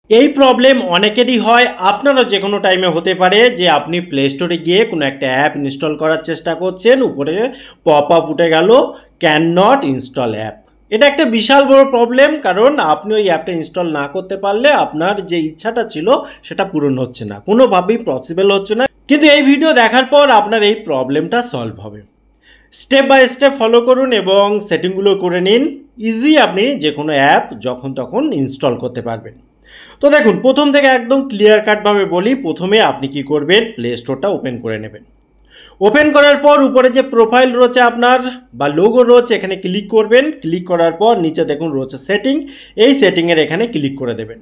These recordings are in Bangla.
এই প্রবলেম অনেকেরই হয়, আপনারও যে কোনো টাইমে হতে পারে যে আপনি প্লে স্টোরে গিয়ে কোনো একটা অ্যাপ ইনস্টল করার চেষ্টা করছেন, উপরে পপ আপ উঠে গেল ক্যান নট ইনস্টল অ্যাপ। এটা একটা বিশাল বড় প্রবলেম, কারণ আপনি ওই অ্যাপটা ইনস্টল না করতে পারলে আপনার যে ইচ্ছাটা ছিল সেটা পূরণ হচ্ছে না, কোনোভাবেই পসিবল হচ্ছে না। কিন্তু এই ভিডিও দেখার পর আপনার এই প্রবলেমটা সলভ হবে। স্টেপ বাই স্টেপ ফলো করুন এবং সেটিংগুলো করে নিন। ইজি আপনি যে কোনো অ্যাপ যখন তখন ইনস্টল করতে পারবেন। তো দেখুন, প্রথম থেকে একদম ক্লিয়ার কাটভাবে বলি। প্রথমে আপনি কি করবেন, প্লে স্টোরটা ওপেন করে নেবেন। ওপেন করার পর উপরে যে প্রোফাইল রয়েছে আপনার বা লোগো রয়েছে, এখানে ক্লিক করবেন। ক্লিক করার পর নিচে দেখুন রয়েছে সেটিং, এই সেটিংয়ের এখানে ক্লিক করে দেবেন।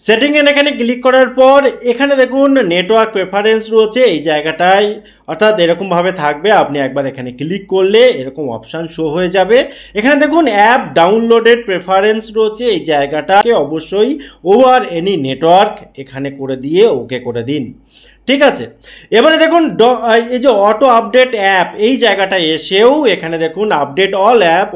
সেটিংয়ের এখানে ক্লিক করার পর এখানে দেখুন নেটওয়ার্ক প্রেফারেন্স রয়েছে, এই জায়গাটায় অর্থাৎ এরকমভাবে থাকবে। আপনি একবার এখানে ক্লিক করলে এরকম অপশান শো হয়ে যাবে। এখানে দেখুন অ্যাপ ডাউনলোডেড প্রেফারেন্স রয়েছে, এই জায়গাটাকে অবশ্যই ওভার এনি নেটওয়ার্ক এখানে করে দিয়ে ওকে করে দিন। ঠিক আছে, এবারে দেখুন এই যে অটো আপডেট অ্যাপ, এই জায়গাটায় এসেও এখানে দেখুন update all app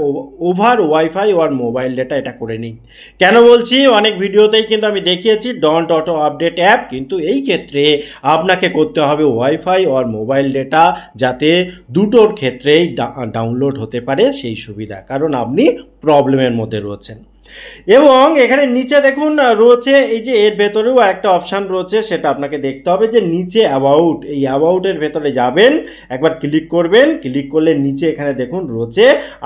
over wifi or mobile data, এটা করে নিন। কেন বলছি, অনেক ভিডিওতেই কিন্তু আমি দেখিয়েছি ডন্ট অটো আপডেট অ্যাপ, কিন্তু এই ক্ষেত্রে আপনাকে করতে হবে ওয়াইফাই ওর মোবাইল ডেটা, যাতে দুটোর ক্ষেত্রেই ডাউনলোড হতে পারে সেই সুবিধা, কারণ আপনি প্রবলেমের মধ্যে রয়েছেন। এবং এখানে নিচে দেখুন রয়েছে এই যে এর ভেতরেও একটা অপশান রয়েছে, সেটা আপনাকে দেখতে হবে যে নিচে অ্যাবাউট, এই অ্যাবাউটের ভেতরে যাবেন, একবার ক্লিক করবেন। ক্লিক করলে নিচে এখানে দেখুন রয়েছে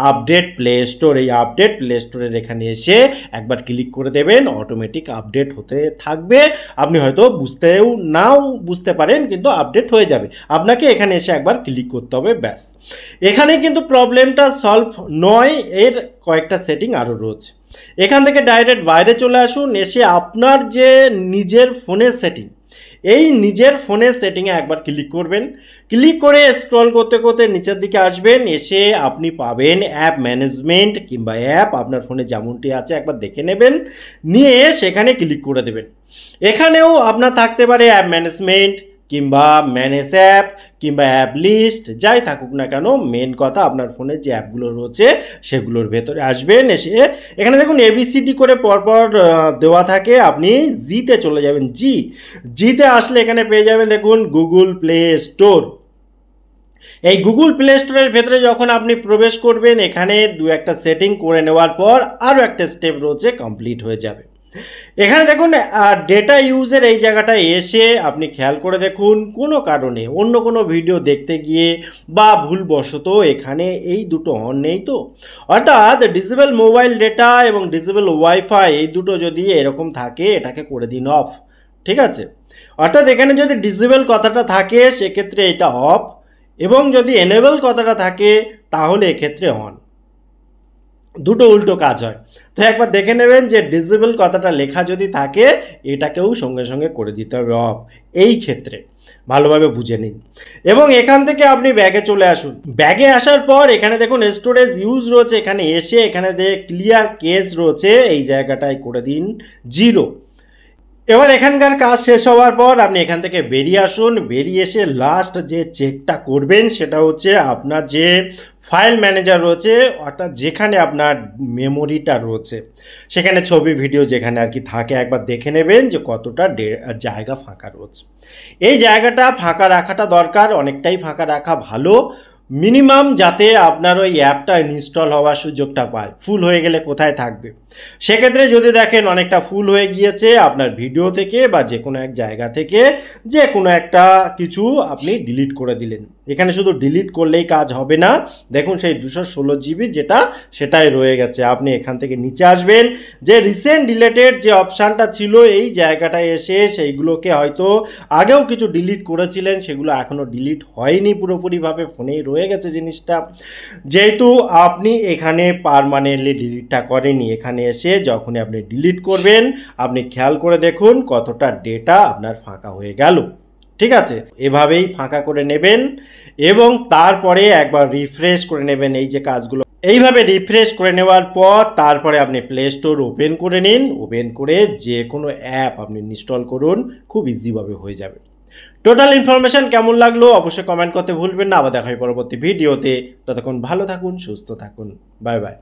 আপডেট প্লে স্টোর, এই আপডেট প্লে স্টোরের এখানে এসে একবার ক্লিক করে দেবেন। অটোমেটিক আপডেট হতে থাকবে, আপনি হয়তো নাও বুঝতে পারেন, কিন্তু আপডেট হয়ে যাবে। আপনাকে এখানে এসে একবার ক্লিক করতে হবে, ব্যাস। এখানে কিন্তু প্রবলেমটা সলভ নয়, এর কয়েকটা সেটিং আরও রয়েছে। এখান থেকে ডাইরেক্ট বাইরে চলে আসুন, এসে আপনার যে নিজের ফোনের সেটিং, এই নিজের ফোনের সেটিংয়ে একবার ক্লিক করবেন। ক্লিক করে স্ক্রল করতে করতে নিচের দিকে আসবেন, এসে আপনি পাবেন অ্যাপ ম্যানেজমেন্ট কিংবা অ্যাপ, আপনার ফোনে যেমনটি আছে একবার দেখে নেবেন, নিয়ে সেখানে ক্লিক করে দেবেন। এখানেও আপনার থাকতে পারে অ্যাপ ম্যানেজমেন্ট কিংবা ম্যানেজ অ্যাপ কিংবা অ্যাপ লিস্ট, যাই থাকুক না কেন, মেন কথা আপনার ফোনে যে অ্যাপগুলো রয়েছে সেগুলোর ভেতরে আসবেন। এসে এখানে দেখুন এবিসিডি করে পরপর দেওয়া থাকে, আপনি জিতে চলে যাবেন। জিতে আসলে এখানে পেয়ে যাবেন দেখুন গুগল প্লে স্টোর। এই গুগল প্লে স্টোরের ভেতরে যখন আপনি প্রবেশ করবেন, এখানে দু একটা সেটিং করে নেওয়ার পর আরও একটা স্টেপ রয়েছে, কমপ্লিট হয়ে যাবে। এখানে দেখুন ডেটা ইউজের এই জায়গাটায় এসে আপনি খেয়াল করে দেখুন, কোনো কারণে অন্য কোনো ভিডিও দেখতে গিয়ে বা ভুলবশত এখানে এই দুটো অন নেই, তো অর্থাৎ ডিসেবল মোবাইল ডেটা এবং ডিসেবল ওয়াইফাই, এই দুটো যদি এরকম থাকে এটাকে করে দিন অফ। ঠিক আছে, অর্থাৎ এখানে যদি ডিসেবল কথাটা থাকে সেক্ষেত্রে এটা অফ, এবং যদি এনেবল কথাটা থাকে তাহলে এক্ষেত্রে অন। দুটো উল্টো কাজ হয়। তো একবার দেখে নেবেন যে ডিসেবল কথাটা লেখা যদি থাকে এটাকেও সঙ্গে সঙ্গে করে দিতে হবে অফ, এই ক্ষেত্রে ভালোভাবে বুঝে নিন। এবং এখান থেকে আপনি ব্যাগে চলে আসুন। ব্যাগে আসার পর এখানে দেখুন স্টোরেজ ইউজ রয়েছে, এখানে এসে এখানে ক্লিয়ার কেস রয়েছে, এই জায়গাটায় করে দিন 0। এবার এখানকার কাজ শেষ হওয়ার পর আপনি এখান থেকে বেরিয়ে আসুন। বেরিয়ে এসে লাস্ট যে চেকটা করবেন সেটা হচ্ছে আপনার যে ফাইল ম্যানেজার রয়েছে, অর্থাৎ যেখানে আপনার মেমোরিটা রয়েছে, সেখানে ছবি ভিডিও যেখানে আর কি থাকে, একবার দেখে নেবেন যে কতটা জায়গা ফাঁকা রয়েছে। এই জায়গাটা ফাঁকা রাখাটা দরকার, অনেকটাই ফাঁকা রাখা ভালো, মিনিমাম যাতে আপনার ওই অ্যাপটা ইনস্টল হওয়ার সুযোগটা পায়। ফুল হয়ে গেলে কোথায় থাকবে, সেক্ষেত্রে যদি দেখেন অনেকটা ফুল হয়ে গিয়েছে, আপনার ভিডিও থেকে বা যে কোনো এক জায়গা থেকে যে কোনো একটা কিছু আপনি ডিলিট করে দিলেন। এখানে শুধু ডিলিট করলেই কাজ হবে না, দেখুন সেই 216 জিবি যেটা সেটাই রয়ে গেছে। আপনি এখান থেকে নিচে আসবেন, যে রিসেন্ট ডিলেটেড যে অপশানটা ছিল এই জায়গাটায় এসে সেইগুলোকে হয়তো আগেও কিছু ডিলিট করেছিলেন, সেগুলো এখনও ডিলিট হয়নি পুরোপুরিভাবে, ফোনেই রয়ে গেছে জিনিসটা। যেহেতু আপনি এখানে পার্মানেন্টলি ডিলিটটা করেনি, এখানে এসে যখনই আপনি ডিলিট করবেন আপনি খেয়াল করে দেখুন কতটা ডেটা আপনার ফাঁকা হয়ে গেল। ঠিক আছে, এভাবেই ফাঁকা করে নেবেন এবং তারপরে একবার রিফ্রেশ করে নেবেন এই যে কাজগুলো। এইভাবে রিফ্রেশ করে নেওয়ার পর তারপরে আপনি প্লে স্টোর ওপেন করে নিন। ওপেন করে যে কোনো অ্যাপ আপনি ইনস্টল করুন, খুব ইজিভাবে হয়ে যাবে। টোটাল ইনফরমেশন কেমন লাগলো অবশ্যই কমেন্ট করতে ভুলবেন না। আবার দেখা হয় পরবর্তী ভিডিওতে, ততক্ষণ ভালো থাকুন, সুস্থ থাকুন, বাই বাই।